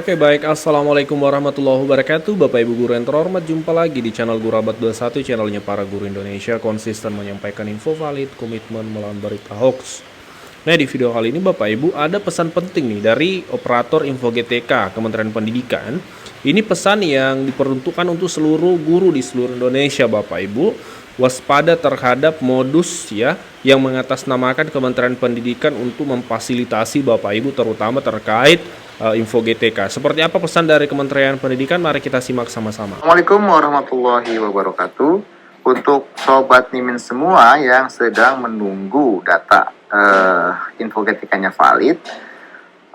Oke baik, Assalamualaikum warahmatullahi wabarakatuh. Bapak Ibu Guru yang terhormat, jumpa lagi di channel Guru Abad 21, channelnya para guru Indonesia, konsisten menyampaikan info valid, komitmen melawan berita hoax. Nah, di video kali ini Bapak Ibu ada pesan penting nih dari operator Info GTK Kementerian Pendidikan. Ini pesan yang diperuntukkan untuk seluruh guru di seluruh Indonesia Bapak Ibu. Waspada terhadap modus ya yang mengatasnamakan Kementerian Pendidikan untuk memfasilitasi Bapak Ibu terutama terkait Info GTK. Seperti apa pesan dari Kementerian Pendidikan? Mari kita simak sama-sama. Assalamualaikum warahmatullahi wabarakatuh. Untuk Sobat Mimin semua yang sedang menunggu data Info GTK-nya valid,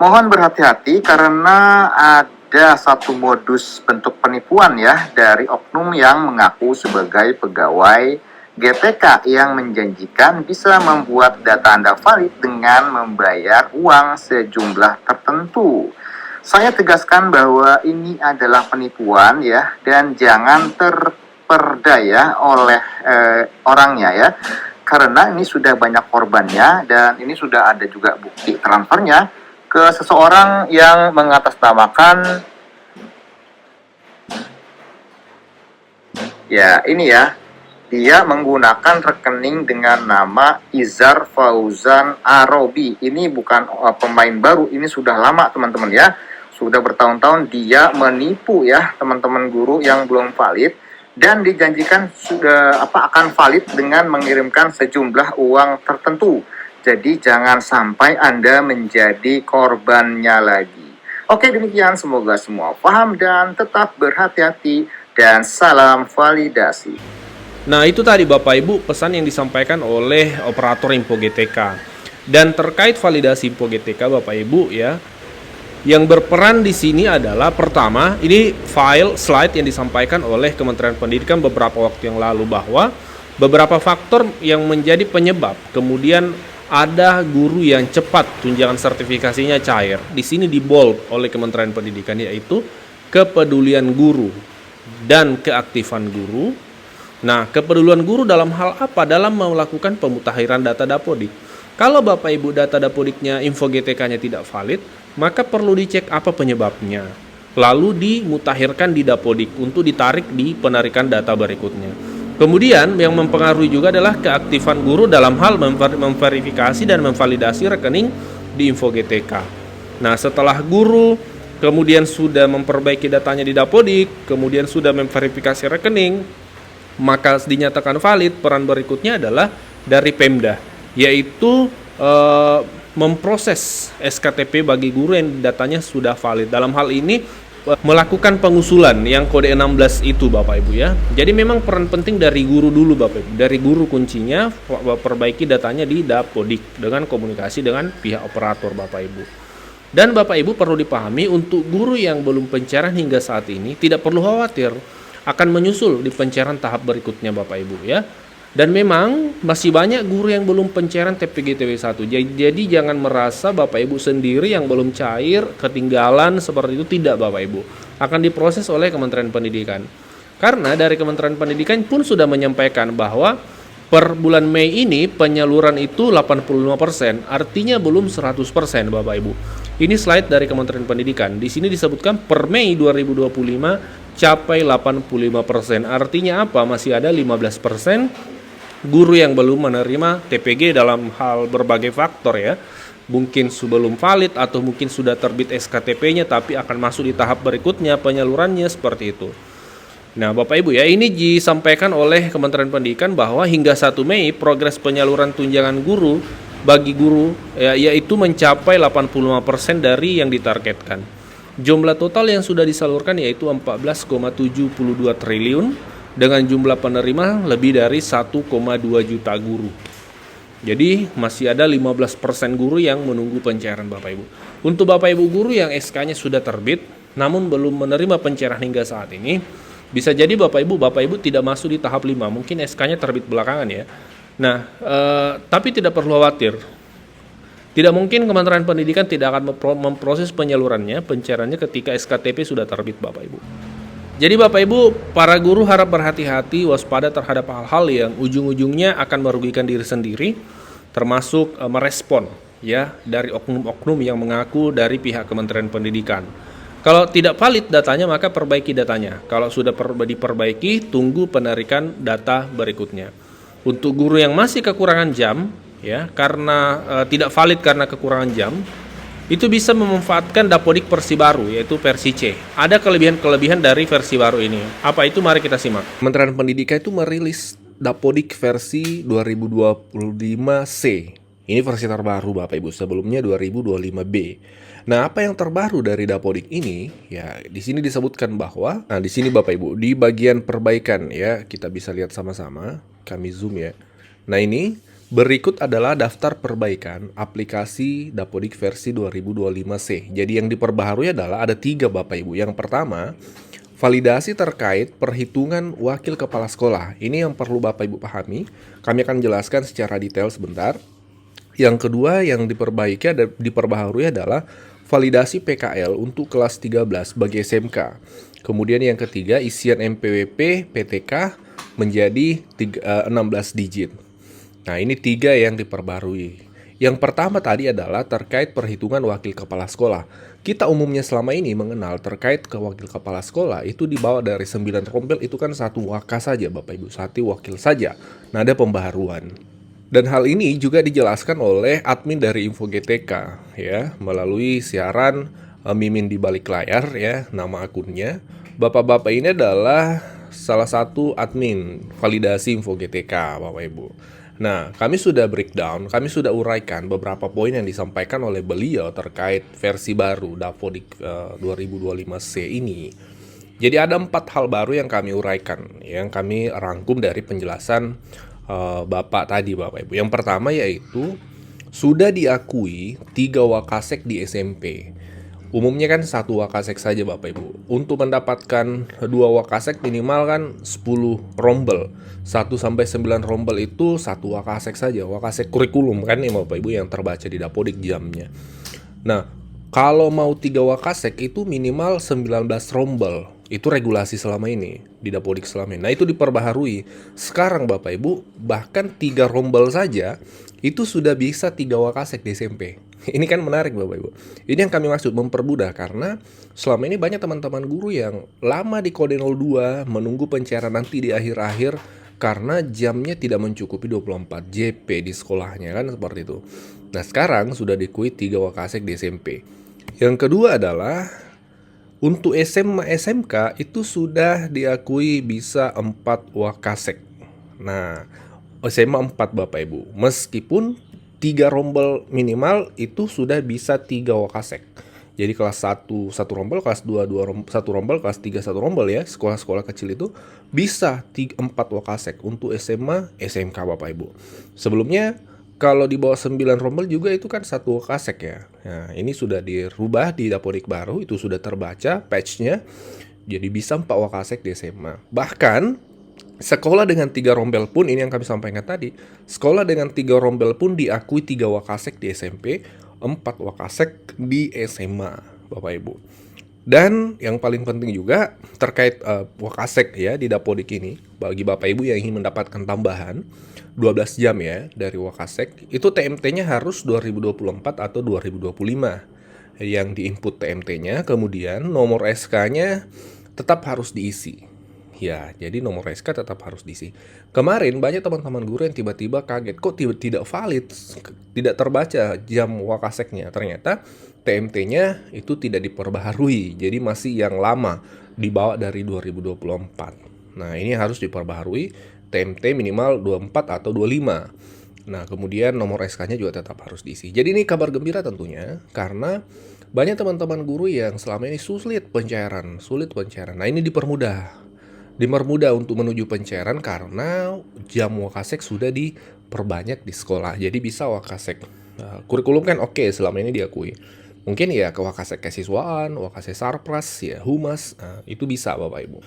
mohon berhati-hati karena ada satu modus bentuk penipuan ya dari oknum yang mengaku sebagai pegawai GTK yang menjanjikan bisa membuat data Anda valid dengan membayar uang sejumlah tertentu. Saya tegaskan bahwa ini adalah penipuan ya, dan jangan terperdaya oleh orangnya ya. Karena ini sudah banyak korbannya dan ini sudah ada juga bukti transfernya ke seseorang yang mengatasnamakan ya ini ya. Dia menggunakan rekening dengan nama Izar Fauzan Arobi. Ini bukan pemain baru, ini sudah lama teman-teman ya. Sudah bertahun-tahun dia menipu ya teman-teman guru yang belum valid, dan dijanjikan sudah akan valid dengan mengirimkan sejumlah uang tertentu. Jadi jangan sampai Anda menjadi korbannya lagi. Oke, demikian, semoga semua paham dan tetap berhati-hati, dan salam validasi. Nah, itu tadi Bapak Ibu pesan yang disampaikan oleh operator Info GTK. Dan terkait validasi Info GTK Bapak Ibu ya, yang berperan di sini adalah pertama, ini file slide yang disampaikan oleh Kementerian Pendidikan beberapa waktu yang lalu bahwa beberapa faktor yang menjadi penyebab kemudian ada guru yang cepat tunjangan sertifikasinya cair. Di sini di bold oleh Kementerian Pendidikan, yaitu kepedulian guru dan keaktifan guru. Nah, kepedulian guru dalam hal apa? Dalam melakukan pemutakhiran data Dapodik. Kalau Bapak Ibu data Dapodiknya Info GTK-nya tidak valid, maka perlu dicek apa penyebabnya. Lalu dimutakhirkan di Dapodik untuk ditarik di penarikan data berikutnya. Kemudian yang mempengaruhi juga adalah keaktifan guru dalam hal memverifikasi dan memvalidasi rekening di Info GTK. Nah, setelah guru kemudian sudah memperbaiki datanya di Dapodik, kemudian sudah memverifikasi rekening, maka dinyatakan valid. Peran berikutnya adalah dari Pemda, yaitu memproses SKTP bagi guru yang datanya sudah valid. Dalam hal ini melakukan pengusulan yang kode 16 itu Bapak Ibu ya. Jadi memang peran penting dari guru dulu Bapak Ibu. Dari guru kuncinya perbaiki datanya di Dapodik dengan komunikasi dengan pihak operator Bapak Ibu. Dan Bapak Ibu perlu dipahami, untuk guru yang belum pencairan hingga saat ini tidak perlu khawatir, akan menyusul di pencairan tahap berikutnya Bapak Ibu ya. Dan memang masih banyak guru yang belum pencairan TPG-TW 1. Jadi jangan merasa Bapak Ibu sendiri yang belum cair, ketinggalan seperti itu. Tidak Bapak Ibu. Akan diproses oleh Kementerian Pendidikan. Karena dari Kementerian Pendidikan pun sudah menyampaikan bahwa per bulan Mei ini penyaluran itu 85%, artinya belum 100% Bapak Ibu. Ini slide dari Kementerian Pendidikan. Di sini disebutkan per Mei 2025 capai 85%. Artinya apa? Masih ada 15% guru yang belum menerima TPG dalam hal berbagai faktor ya. Mungkin sebelum valid atau mungkin sudah terbit SKTP-nya tapi akan masuk di tahap berikutnya penyalurannya, seperti itu. Nah, Bapak Ibu ya, ini disampaikan oleh Kementerian Pendidikan bahwa hingga 1 Mei progres penyaluran tunjangan guru bagi guru ya, yaitu mencapai 85% dari yang ditargetkan. Jumlah total yang sudah disalurkan yaitu 14,72 triliun dengan jumlah penerima lebih dari 1,2 juta guru. Jadi masih ada 15% guru yang menunggu pencairan Bapak Ibu. Untuk Bapak Ibu guru yang SK-nya sudah terbit namun belum menerima pencairan hingga saat ini, bisa jadi Bapak Ibu tidak masuk di tahap 5, mungkin SK-nya terbit belakangan ya. Nah, tapi tidak perlu khawatir. Tidak mungkin Kementerian Pendidikan tidak akan memproses penyalurannya, pencairannya ketika SKTP sudah terbit Bapak Ibu. Jadi Bapak Ibu, para guru harap berhati-hati, waspada terhadap hal-hal yang ujung-ujungnya akan merugikan diri sendiri, termasuk merespon ya dari oknum-oknum yang mengaku dari pihak Kementerian Pendidikan. Kalau tidak valid datanya, maka perbaiki datanya. Kalau sudah diperbaiki, tunggu penarikan data berikutnya. Untuk guru yang masih kekurangan jam, ya, karena tidak valid karena kekurangan jam, itu bisa memanfaatkan Dapodik versi baru, yaitu versi C. Ada kelebihan-kelebihan dari versi baru ini. Apa itu? Mari kita simak. Kementerian Pendidikan itu merilis Dapodik versi 2025C. Ini versi terbaru Bapak Ibu, sebelumnya 2025B. Nah, apa yang terbaru dari Dapodik ini? Ya, di sini disebutkan bahwa, nah di sini Bapak Ibu, di bagian perbaikan ya, kita bisa lihat sama-sama. Kami zoom ya. Nah, ini berikut adalah daftar perbaikan aplikasi Dapodik versi 2025C. Jadi yang diperbaharui adalah ada 3 Bapak Ibu. Yang pertama, validasi terkait perhitungan wakil kepala sekolah. Ini yang perlu Bapak Ibu pahami. Kami akan jelaskan secara detail sebentar. Yang kedua yang diperbaharui adalah validasi PKL untuk kelas 13 bagi SMK. Kemudian yang ketiga, isian MPWP PTK menjadi 16 digit. Nah, ini 3 yang diperbarui. Yang pertama tadi adalah terkait perhitungan wakil kepala sekolah. Kita umumnya selama ini mengenal terkait ke wakil kepala sekolah itu dibawa dari 9 rombel, itu kan 1 waka saja Bapak Ibu, 1 wakil saja. Nah, ada pembaharuan. Dan hal ini juga dijelaskan oleh admin dari Info GTK ya, melalui siaran Mimin di balik layar ya, nama akunnya. Bapak-bapak ini adalah salah satu admin validasi Info GTK Bapak Ibu. Nah, kami sudah breakdown, kami sudah uraikan beberapa poin yang disampaikan oleh beliau terkait versi baru Dapodik 2025C ini. Jadi ada 4 hal baru yang kami uraikan, yang kami rangkum dari penjelasan Bapak tadi Bapak Ibu. Yang pertama yaitu sudah diakui 3 wakasek di SMP. Umumnya kan 1 wakasek saja Bapak Ibu. Untuk mendapatkan 2 wakasek minimal kan 10 rombel. 1 sampai 9 rombel itu 1 wakasek saja. Wakasek kurikulum kan ya Bapak Ibu yang terbaca di Dapodik jamnya. Nah, kalau mau 3 wakasek itu minimal 19 rombel. Itu regulasi selama ini di Dapodik selama ini. Nah, itu diperbaharui. Sekarang Bapak Ibu, bahkan 3 rombel saja itu sudah bisa 3 wakasek di SMP. Ini kan menarik Bapak Ibu. Ini yang kami maksud mempermudah, karena selama ini banyak teman-teman guru yang lama di kode 02 menunggu pencairan nanti di akhir-akhir karena jamnya tidak mencukupi 24 JP di sekolahnya kan seperti itu. Nah, sekarang sudah diakui 3 wakasek di SMP. Yang kedua adalah untuk SMA SMK itu sudah diakui bisa 4 wakasek. Nah, SMA 4 Bapak Ibu. Meskipun 3 rombel minimal itu sudah bisa 3 wakasek. Jadi kelas 1 1 rombel, kelas 2 1 rombel, kelas 3 1 rombel ya. Sekolah-sekolah kecil itu bisa 4 wakasek untuk SMA SMK Bapak Ibu. Sebelumnya kalau di bawah 9 rombel juga itu kan 1 wakasek ya. Nah, ini sudah dirubah di Dapodik baru, itu sudah terbaca patch-nya. Jadi bisa 4 wakasek di SMA. Bahkan sekolah dengan 3 rombel pun, ini yang kami sampaikan tadi, sekolah dengan 3 rombel pun diakui 3 wakasek di SMP, 4 wakasek di SMA Bapak Ibu. Dan yang paling penting juga terkait wakasek ya di Dapodik ini, bagi Bapak Ibu yang ingin mendapatkan tambahan 12 jam ya dari wakasek, itu TMT-nya harus 2024 atau 2025 yang diinput TMT-nya, kemudian nomor SK-nya tetap harus diisi. Ya, jadi nomor SK tetap harus diisi. Kemarin banyak teman-teman guru yang tiba-tiba kaget, kok tidak valid, tidak terbaca jam wakaseknya. Ternyata TMT-nya itu tidak diperbaharui, jadi masih yang lama, dibawa dari 2024. Nah, ini harus diperbaharui, TMT minimal 24 atau 25. Nah, kemudian nomor SK-nya juga tetap harus diisi. Jadi ini kabar gembira tentunya, karena banyak teman-teman guru yang selama ini sulit pencairan. Nah, ini dipermudah untuk menuju pencairan karena jam wakasek sudah diperbanyak di sekolah. Jadi bisa wakasek kurikulum kan oke, selama ini diakui. Mungkin ya ke wakasek kesiswaan, wakasek sarpras, ya humas, itu bisa Bapak Ibu.